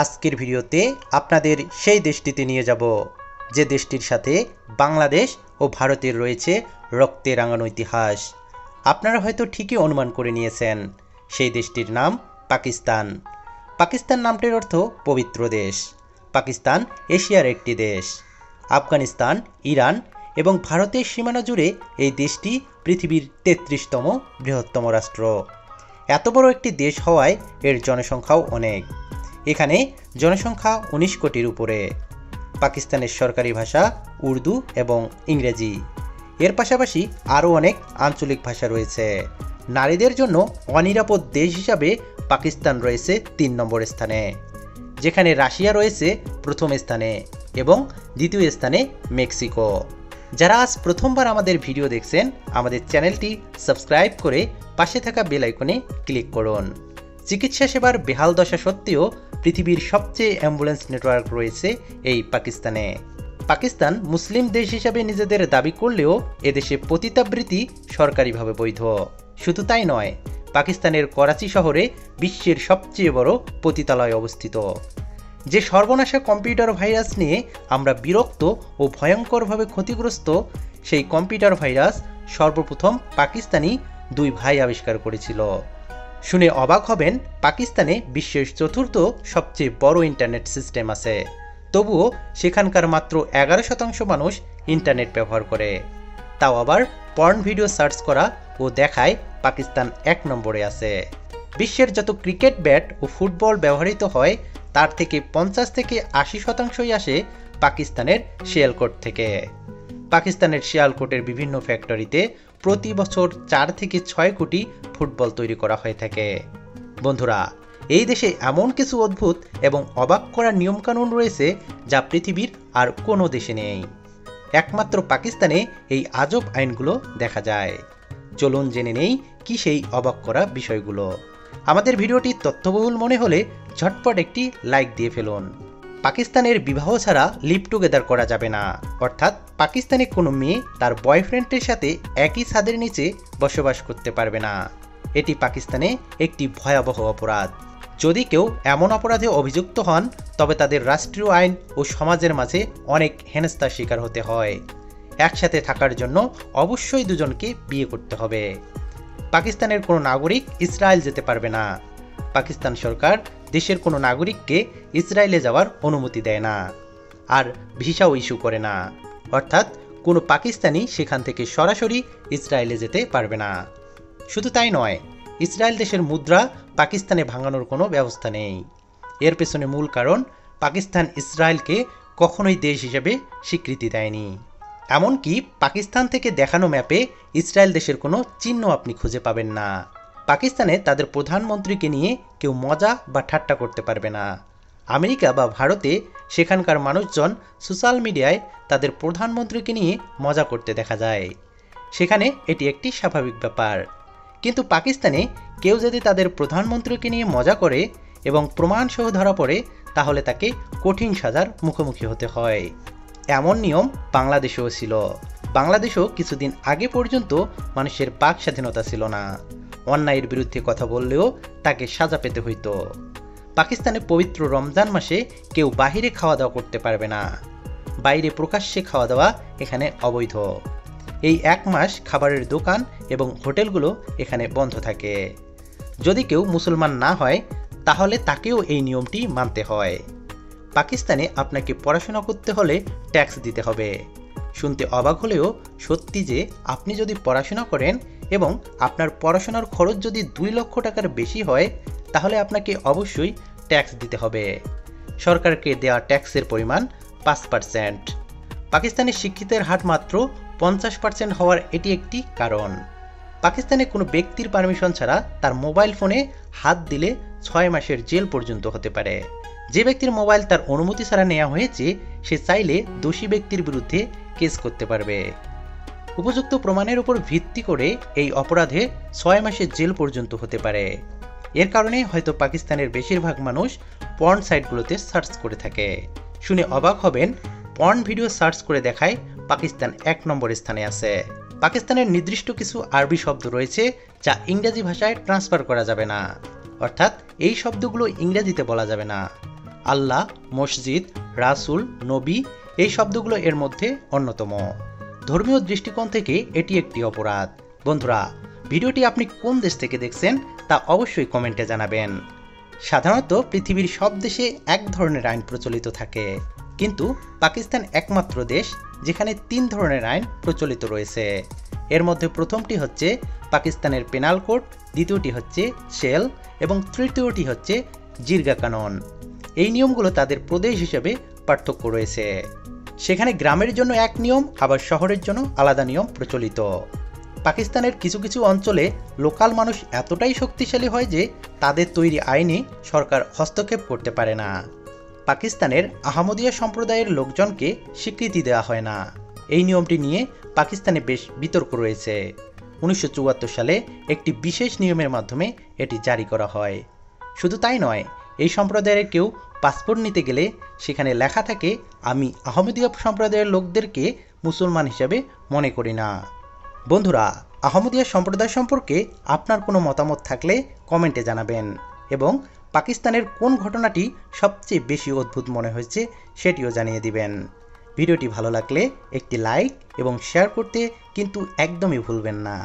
আজকের ভিডিওতে আপনাদের সেই দেশটিতে নিয়ে যাব যে দেশটির সাথে বাংলাদেশ ও ভারতের রয়েছে রক্তে রাঙানো ইতিহাস। আপনারা হয়তো ঠিকই অনুমান করে নিয়েছেন, সেই দেশটির নাম পাকিস্তান। পাকিস্তান নামটির অর্থ পবিত্র দেশ। পাকিস্তান এশিয়ার একটি দেশ। আফগানিস্তান, ইরান এবং ভারতের সীমানা জুড়ে এই দেশটি পৃথিবীর 33তম বৃহত্তম রাষ্ট্র। এত বড় একটি দেশ হওয়ায় এর জনসংখ্যাও অনেক। এখানে জনসংখ্যা 19 কোটির উপরে। পাকিস্তানের সরকারি ভাষা উর্দু এবং ইংরেজি। এর পাশাপাশি আরও অনেক আঞ্চলিক ভাষা রয়েছে। নারীদের জন্য অনিরাপদ দেশ হিসাবে পাকিস্তান রয়েছে 3 নম্বর স্থানে, যেখানে রাশিয়া রয়েছে প্রথম স্থানে এবং দ্বিতীয় স্থানে মেক্সিকো। যারা আজ প্রথমবার আমাদের ভিডিও দেখছেন, আমাদের চ্যানেলটি সাবস্ক্রাইব করে পাশে থাকা বেল আইকনে ক্লিক করুন। চিকিৎসা সেবার বেহাল দশা সত্ত্বেও পৃথিবীর সবচেয়ে অ্যাম্বুলেন্স নেটওয়ার্ক রয়েছে এই পাকিস্তানে। পাকিস্তান মুসলিম দেশ হিসাবে নিজেদের দাবি করলেও এদেশে পতিতাবৃত্তি সরকারিভাবে বৈধ। শুধু তাই নয়, পাকিস্তানের করাচি শহরে বিশ্বের সবচেয়ে বড় পতিতালয় অবস্থিত। যে সর্বনাশা কম্পিউটার ভাইরাস নিয়ে আমরা বিরক্ত ও ভয়ঙ্করভাবে ক্ষতিগ্রস্ত, সেই কম্পিউটার ভাইরাস সর্বপ্রথম পাকিস্তানি 2 ভাই আবিষ্কার করেছিল। শুনে অবাক হবেন, পাকিস্তানে বিশ্বের 4র্থ সবচেয়ে বড় ইন্টারনেট সিস্টেম আছে, তবুও সেখানকার মাত্র 11% মানুষ ইন্টারনেট ব্যবহার করে। তাও আবার পর্ন ভিডিও সার্চ করা ও দেখায় পাকিস্তান 1 নম্বরে আছে। বিশ্বের যত ক্রিকেট ব্যাট ও ফুটবল ব্যবহৃত হয়, তার থেকে 50 থেকে 80% আসে পাকিস্তানের শিয়ালকোট থেকে। পাকিস্তানের শিয়ালকোটের বিভিন্ন ফ্যাক্টরিতে প্রতি বছর 4 থেকে 6 কোটি ফুটবল তৈরি করা হয়ে থাকে। বন্ধুরা, এই দেশে এমন কিছু অদ্ভুত এবং অবাক করা নিয়মকানুন রয়েছে যা পৃথিবীর আর কোনো দেশে নেই। একমাত্র পাকিস্তানে এই আজব আইনগুলো দেখা যায়। চলুন জেনে নেই কি সেই অবাক করা বিষয়গুলো। আমাদের ভিডিওটি তথ্যবহুল মনে হলে ঝটপট একটি লাইক দিয়ে ফেলুন। পাকিস্তানের বিবাহ ছাড়া লিভ টুগেদার করা যাবে না, অর্থাৎ পাকিস্তানে কোনো মেয়ে তার বয়ফ্রেন্ডের সাথে একই ছাদের নিচে বসবাস করতে পারবে না। এটি পাকিস্তানে একটি ভয়াবহ অপরাধ। যদি কেউ এমন অপরাধে অভিযুক্ত হন, তবে তাদের রাষ্ট্রীয় আইন ও সমাজের মাঝে অনেক হেনস্থার শিকার হতে হয়। একসাথে থাকার জন্য অবশ্যই দুজনকে বিয়ে করতে হবে। পাকিস্তানের কোনো নাগরিক ইসরায়েল যেতে পারবে না। পাকিস্তান সরকার দেশের কোনো নাগরিককে ইসরায়েলে যাওয়ার অনুমতি দেয় না, আর ভিসাও ইস্যু করে না, অর্থাৎ কোনো পাকিস্তানি সেখান থেকে সরাসরি ইসরায়েলে যেতে পারবে না। শুধু তাই নয়, ইসরায়েল দেশের মুদ্রা পাকিস্তানে ভাঙানোর কোনো ব্যবস্থা নেই। এর পেছনে মূল কারণ, পাকিস্তান ইসরায়েলকে কখনোই দেশ হিসেবে স্বীকৃতি দেয়নি। এমনকি পাকিস্তান থেকে দেখানো ম্যাপে ইসরায়েল দেশের কোনো চিহ্ন আপনি খুঁজে পাবেন না। পাকিস্তানে তাদের প্রধানমন্ত্রীকে নিয়ে কেউ মজা বা ঠাট্টা করতে পারবে না। আমেরিকা বা ভারতে সেখানকার মানুষজন সোশ্যাল মিডিয়ায় তাদের প্রধানমন্ত্রীকে নিয়ে মজা করতে দেখা যায়। সেখানে এটি একটি স্বাভাবিক ব্যাপার। কিন্তু পাকিস্তানে কেউ যদি তাদের প্রধানমন্ত্রীকে নিয়ে মজা করে এবং প্রমাণসহ ধরা পড়ে, তাহলে তাকে কঠিন সাজার মুখোমুখি হতে হয়। এমন নিয়ম বাংলাদেশেও ছিল। বাংলাদেশেও কিছুদিন আগে পর্যন্ত মানুষের বাক স্বাধীনতা ছিল না। অন্যায়ের বিরুদ্ধে কথা বললেও তাকে সাজা পেতে হইতো। পাকিস্তানে পবিত্র রমজান মাসে কেউ বাহিরে খাওয়া দাওয়া করতে পারবে না। বাইরে প্রকাশ্যে খাওয়া দাওয়া এখানে অবৈধ। এই 1 মাস খাবারের দোকান এবং হোটেলগুলো এখানে বন্ধ থাকে। যদি কেউ মুসলমান না হয়, তাহলে তাকেও এই নিয়মটি মানতে হয়। পাকিস্তানে আপনাকে পড়াশোনা করতে হলে ট্যাক্স দিতে হবে। শুনতে অবাক হলেও সত্যি যে আপনি যদি পড়াশোনা করেন এবং আপনার পড়াশোনার খরচ যদি 2 লক্ষ টাকার বেশি হয়, তাহলে আপনাকে অবশ্যই ট্যাক্স দিতে হবে। সরকারকে দেওয়া ট্যাক্সের পরিমাণ 5%। পাকিস্তানের শিক্ষিতের হার মাত্র 50% হওয়ার এটি একটি কারণ। পাকিস্তানে কোনো ব্যক্তির পারমিশন ছাড়া তার মোবাইল ফোনে হাত দিলে 6 মাসের জেল পর্যন্ত হতে পারে। যে ব্যক্তির মোবাইল তার অনুমতি ছাড়া নেওয়া হয়েছে, সে চাইলে দোষী ব্যক্তির বিরুদ্ধে কেস করতে পারবে। উপযুক্ত প্রমাণের উপর ভিত্তি করে এই অপরাধে 6 মাসের জেল পর্যন্ত হতে পারে। এর কারণে হয়তো পাকিস্তানের বেশিরভাগ মানুষ পর্ন সাইটগুলোতে সার্চ করে থাকে। শুনে অবাক হবেন, পর্ন ভিডিও সার্চ করে দেখায় পাকিস্তান 1 নম্বর স্থানে আছে। পাকিস্তানের নির্দিষ্ট কিছু আরবি শব্দ রয়েছে যা ইংরেজি ভাষায় ট্রান্সফার করা যাবে না, অর্থাৎ এই শব্দগুলো ইংরেজিতে বলা যাবে না। আল্লাহ, মসজিদ, রাসূল, নবী এই শব্দগুলো এর মধ্যে অন্যতম। ধর্মীয় দৃষ্টিকোণ থেকে এটি একটি অপরাধ। বন্ধুরা, ভিডিওটি আপনি কোন দেশ থেকে দেখছেন তা অবশ্যই কমেন্টে জানাবেন। সাধারণত পৃথিবীর সব দেশে এক ধরনের আইন প্রচলিত থাকে, কিন্তু পাকিস্তান একমাত্র দেশ যেখানে 3 ধরনের আইন প্রচলিত রয়েছে। এর মধ্যে প্রথমটি হচ্ছে পাকিস্তানের পেনাল কোড, দ্বিতীয়টি হচ্ছে শেল এবং তৃতীয়টি হচ্ছে জিরগা কানুন। এই নিয়মগুলো তাদের প্রদেশ হিসেবে পার্থক্য রয়েছে। সেখানে গ্রামের জন্য এক নিয়ম, আবার শহরের জন্য আলাদা নিয়ম প্রচলিত। পাকিস্তানের কিছু কিছু অঞ্চলে লোকাল মানুষ এতটাই শক্তিশালী হয় যে তাদের তৈরি আইনে সরকার হস্তক্ষেপ করতে পারে না। পাকিস্তানের আহমদিয়া সম্প্রদায়ের লোকজনকে স্বীকৃতি দেওয়া হয় না। এই নিয়মটি নিয়ে পাকিস্তানে বেশ বিতর্ক রয়েছে। 1974 সালে একটি বিশেষ নিয়মের মাধ্যমে এটি জারি করা হয়। শুধু তাই নয়, এই সম্প্রদায়ের কেউ পাসপোর্ট নিতে গেলে সেখানে লেখা থাকে, আমি আহমদিয়া সম্প্রদায়ের লোকদেরকে মুসলমান হিসেবে মনে করি না। বন্ধুরা, আহমদিয়া সম্প্রদায় সম্পর্কে আপনার কোনো মতামত থাকলে কমেন্টে জানাবেন, এবং পাকিস্তানের কোন ঘটনাটি সবচেয়ে বেশি অদ্ভুত মনে হয়েছে সেটিও জানিয়ে দিবেন। ভিডিওটি ভালো লাগলে একটি লাইক এবং শেয়ার করতে কিন্তু একদমই ভুলবেন না।